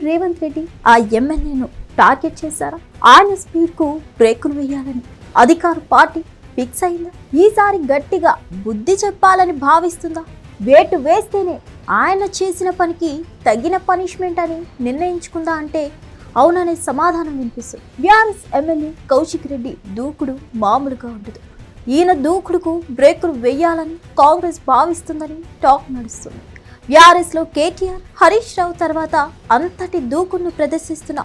రేవంత్ రెడ్డి ఆ ఎమ్మెల్యేను టార్గెట్ చేశారా? ఆయన స్పీడ్ కు బ్రేకులు వేయాలని అధికార పార్టీ ఫిక్స్ అయిందా? ఈసారి గట్టిగా బుద్ధి చెప్పాలని భావిస్తుందా? వేటు వేస్తేనే ఆయన చేసిన పనికి తగిన పనిష్మెంట్ అని నిర్ణయించుకుందా అంటే అవుననే సమాధానం వినిపిస్తుంది. బీఆర్ఎస్ ఎమ్మెల్యే కౌశిక్ రెడ్డి దూకుడు మామూలుగా ఉండదు. ఈయన దూకుడుకు బ్రేకులు వేయాలని కాంగ్రెస్ భావిస్తుందని టాక్ నడుస్తుంది. బీఆర్ఎస్ లో కేటీఆర్, హరీష్ రావు తర్వాత అంతటి దూకుడును ప్రదర్శిస్తున్న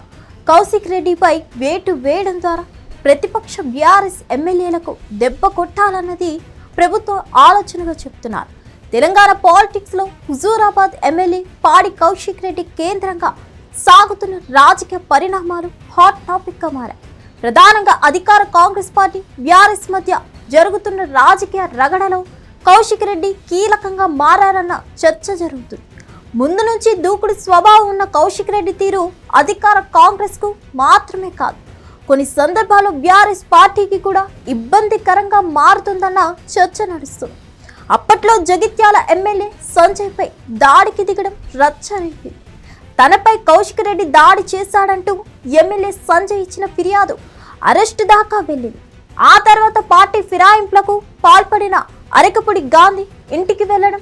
కౌశిక్ రెడ్డిపై వేటు వేయడం ద్వారా ప్రతిపక్ష బీఆర్ఎస్ ఎమ్మెల్యేలకు దెబ్బ కొట్టాలన్నది ప్రభుత్వ ఆలోచనగా చెప్తున్నారు. తెలంగాణ పాలిటిక్స్ లో హుజూరాబాద్ ఎమ్మెల్యే పాడి కౌశిక్ రెడ్డి కేంద్రంగా సాగుతున్న రాజకీయ పరిణామాలు హాట్ టాపిక్ గా మారాయి. ప్రధానంగా అధికార కాంగ్రెస్ పార్టీ బీఆర్ఎస్ మధ్య జరుగుతున్న రాజకీయ రగడలో కౌశిక్ రెడ్డి కీలకంగా మారారన్న చర్చ జరుగుతుంది. ముందు నుంచి దూకుడు స్వభావం ఉన్న కౌశిక్ రెడ్డి తీరు అధికార కాంగ్రెస్ కు మాత్రమే కాదు, కొన్ని సందర్భాల్లో బీఆర్ఎస్ పార్టీకి కూడా ఇబ్బందికరంగా మారుతుందన్న చర్చ నడుస్తుంది. అప్పట్లో జగిత్యాల ఎమ్మెల్యే సంజయ్ పై దాడికి దిగడం రచ్చరేపింది. తనపై కౌశిక్ రెడ్డి దాడి చేశాడంటూ ఎమ్మెల్యే సంజయ్ ఇచ్చిన ఫిర్యాదు అరెస్టు దాకా వెళ్ళింది. ఆ తర్వాత పార్టీ ఫిరాయింపులకు పాల్పడిన అరకపూడి గాంధీ ఇంటికి వెళ్లడం,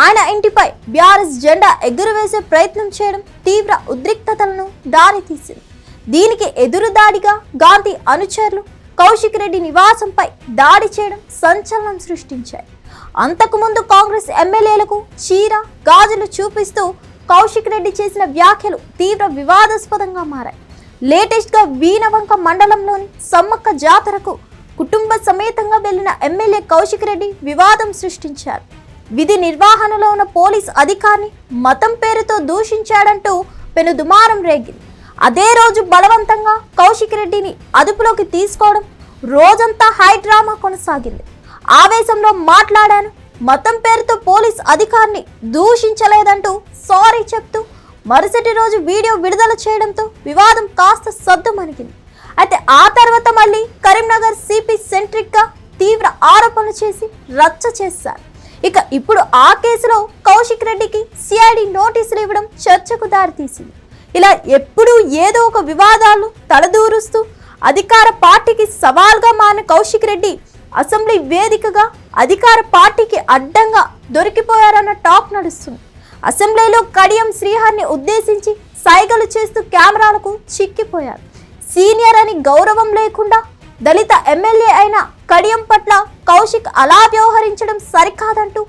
ఆయన ఇంటిపై బీఆర్ఎస్ జెండా ఎగురవేసే ప్రయత్నం చేయడం తీవ్ర ఉద్రిక్తతలను దారితీసింది. దీనికి ఎదురుదాడిగా గాంధీ అనుచరులు కౌశిక్ రెడ్డి నివాసంపై దాడి చేయడం సంచలనం సృష్టించాయి. అంతకుముందు కాంగ్రెస్ ఎమ్మెల్యేలకు చీర, గాజులు చూపిస్తూ కౌశిక్ రెడ్డి చేసిన వ్యాఖ్యలు తీవ్ర వివాదాస్పదంగా మారాయి. లేటెస్ట్ గా వీణవంక మండలంలోని సమ్మక్క జాతరకు కుటుంబ సమేతంగా వెళ్లిన ఎమ్మెల్యే కౌశిక్ రెడ్డి వివాదం సృష్టించారు. విధి నిర్వహణలో ఉన్న పోలీస్ అధికారిని మతం పేరుతో దూషించాడంటూ పెను దుమారం రేగింది. అదే రోజు బలవంతంగా కౌశిక్ రెడ్డిని అదుపులోకి తీసుకోవడం, రోజంతా హై డ్రామా కొనసాగింది. ఆవేశంలో మాట్లాడాను, మతం పేరుతో పోలీస్ అధికారిని దూషించలేదంటూ సారీ చెప్తూ మరుసటి రోజు వీడియో విడుదల చేయడంతో వివాదం కాస్త సద్దుమణిగింది. అయితే ఆ తర్వాత మళ్ళీ కరీంనగర్ సిపి సెంట్రిక్ గా తీవ్ర ఆరోపణలు చేసి రచ్చ చేశారు. ఇక ఇప్పుడు ఆ కేసులో కౌశిక్ రెడ్డికి సిఐడి నోటీసులు ఇవ్వడం చర్చకు దారితీసింది. ఇలా ఎప్పుడూ ఏదో ఒక వివాదాలు తలదూరుస్తూ అధికార పార్టీకి సవాల్గా మారిన కౌశిక్ రెడ్డి అసెంబ్లీ వేదికగా అధికార పార్టీకి అడ్డంగా దొరికిపోయారన్న టాక్ నడుస్తుంది. అసెంబ్లీలో కడియం శ్రీహర్ని ఉద్దేశించి సైగలు చేస్తూ కెమెరాలకు చిక్కిపోయారు. సీనియర్ అని గౌరవం లేకుండా దళిత ఎమ్మెల్యే అయిన కడియం పట్ల కౌశిక్ అలా వ్యవహరించడం సరికాదంటూ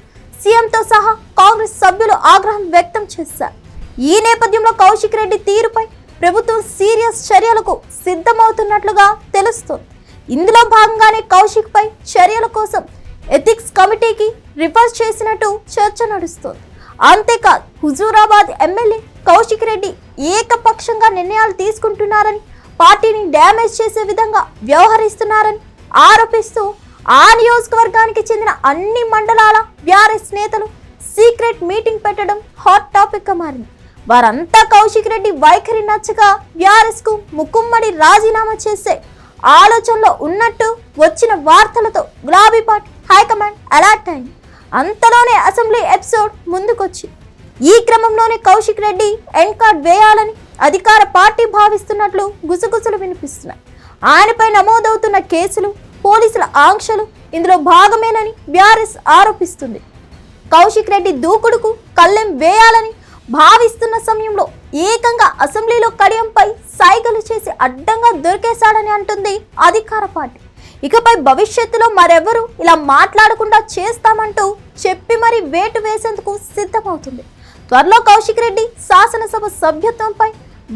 సీఎంతో సహా కాంగ్రెస్ సభ్యులు ఆగ్రహం వ్యక్తం చేశారు. ఈ నేపథ్యంలో కౌశిక్ రెడ్డి తీరుపై ప్రభుత్వం సీరియస్ చర్యలకు సిద్ధమవుతున్నట్లుగా తెలుస్తోంది. ఇందులో భాగంగానే కౌశిక్ పై చర్యల కోసం ఎథిక్స్ కమిటీకి రిఫర్ చేసినట్టు చర్చ నడుస్తోంది. అంతేకాదు హుజూరాబాద్ ఎమ్మెల్యే కౌశిక్ రెడ్డి ఏకపక్షంగా నిర్ణయాలు తీసుకుంటున్నారని, పార్టీని డ్యామేజ్ చేసే విధంగా వ్యవహరిస్తున్నారని ఆరోపిస్తూ ఆ నియోజకవర్గానికి చెందిన అన్ని మండలాల బీఆర్ఎస్ నేతలు సీక్రెట్ మీటింగ్ పెట్టడం హాట్ టాపిక్ గా మారింది. వారంతా కౌశిక్ రెడ్డి వైఖరి నచ్చగా బీఆర్ఎస్ కు ముక్కుమ్మడి రాజీనామా చేసే ఆలోచనలో ఉన్నట్టు వచ్చిన వార్తలతో గులాబీ పార్టీ హైకమాండ్ అలర్ట్ అయింది. అంతలోనే అసెంబ్లీ ఎపిసోడ్ ముందుకొచ్చి ఈ క్రమంలోనే కౌశిక్ రెడ్డి ఎండ్ కార్డ్ వేయాలని అధికార పార్టీ భావిస్తున్నట్లు గుసగుసలు వినిపిస్తున్నాయి. ఆయనపై నమోదవుతున్న కేసులు, పోలీసుల ఆంక్షలు ఇందులో భాగమేనని బీఆర్ఎస్ ఆరోపిస్తుంది. కౌశిక్ రెడ్డి దూకుడుకు కళ్ళెం వేయాలని భావిస్తున్న సమయంలో ఏకంగా అసెంబ్లీలో కడియంపై సైగలు చేసి అడ్డంగా దొరికేశాడని అంటుంది అధికార పార్టీ. ఇకపై భవిష్యత్తులో మరెవరు ఇలా మాట్లాడకుండా చేస్తామంటూ చెప్పి మరీ వేటు వేసేందుకు సిద్ధమవుతుంది. త్వరలో కౌశిక్ రెడ్డి శాసనసభ సభ్యత్వంపై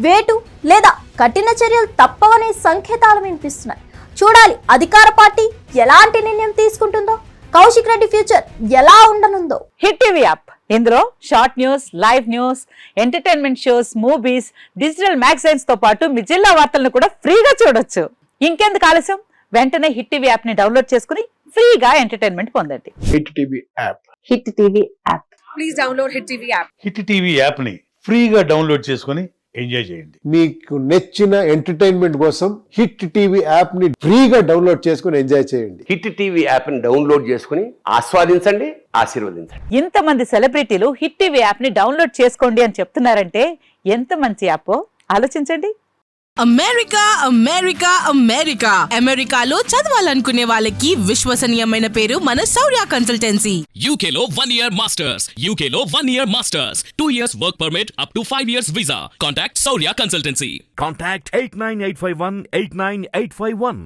వేటు లేదా కఠిన చర్యలు తప్పవనే సంకేతాలు వినిపిస్తున్నాయి. చూడాలి అధికార పార్టీ ఎలాంటి నిర్ణయం తీసుకుంటుందో, కౌశిక్ రెడ్డి ఫ్యూచర్ ఎలా ఉండనుందో. హిట్ టీవీ యాప్, ఇందులో short news, live news, entertainment shows, movies, digital magazines తో పాటు మీ జిల్లా వార్తలను కూడా ఫ్రీగా చూడొచ్చు. ఇంకెందుకు ఆలస్యం, వెంటనే హిట్ టీవీ యాప్ ని డౌన్లోడ్ చేసుకుని ఫ్రీగా ఎంటర్టైన్మెంట్ పొందండి. Hit TV app. Hit TV app. Please download hit TV app. Hit TV app ని ఫ్రీగా డౌన్లోడ్ చేసుకుని ఎంజాయ్ చేయండి. మీకు నచ్చిన ఎంటర్టైన్మెంట్ కోసం హిట్ టీవీ యాప్ ని ఫ్రీగా డౌన్లోడ్ చేసుకుని ఎంజాయ్ చేయండి. హిట్ టీవీ యాప్ని డౌన్లోడ్ చేసుకుని ఆస్వాదించండి, ఆశీర్వదించండి. ఇంతమంది సెలబ్రిటీలు హిట్ టీవీ యాప్ ని డౌన్లోడ్ చేసుకోండి అని చెప్తున్నారంటే ఎంత మంచి యాప్ ఆలోచించండి. అమెరికా అమెరికా అమెరికా అమెరికాలో చదవాలనుకునే వాళ్ళకి విశ్వసనీయమైన పేరు మన శౌర్య consultancy. UK Law 1 Year Masters. UK Law 1 Year Masters. 2 years work permit up to 5 years visa. Contact Saurya Consultancy. Contact 89851 89851.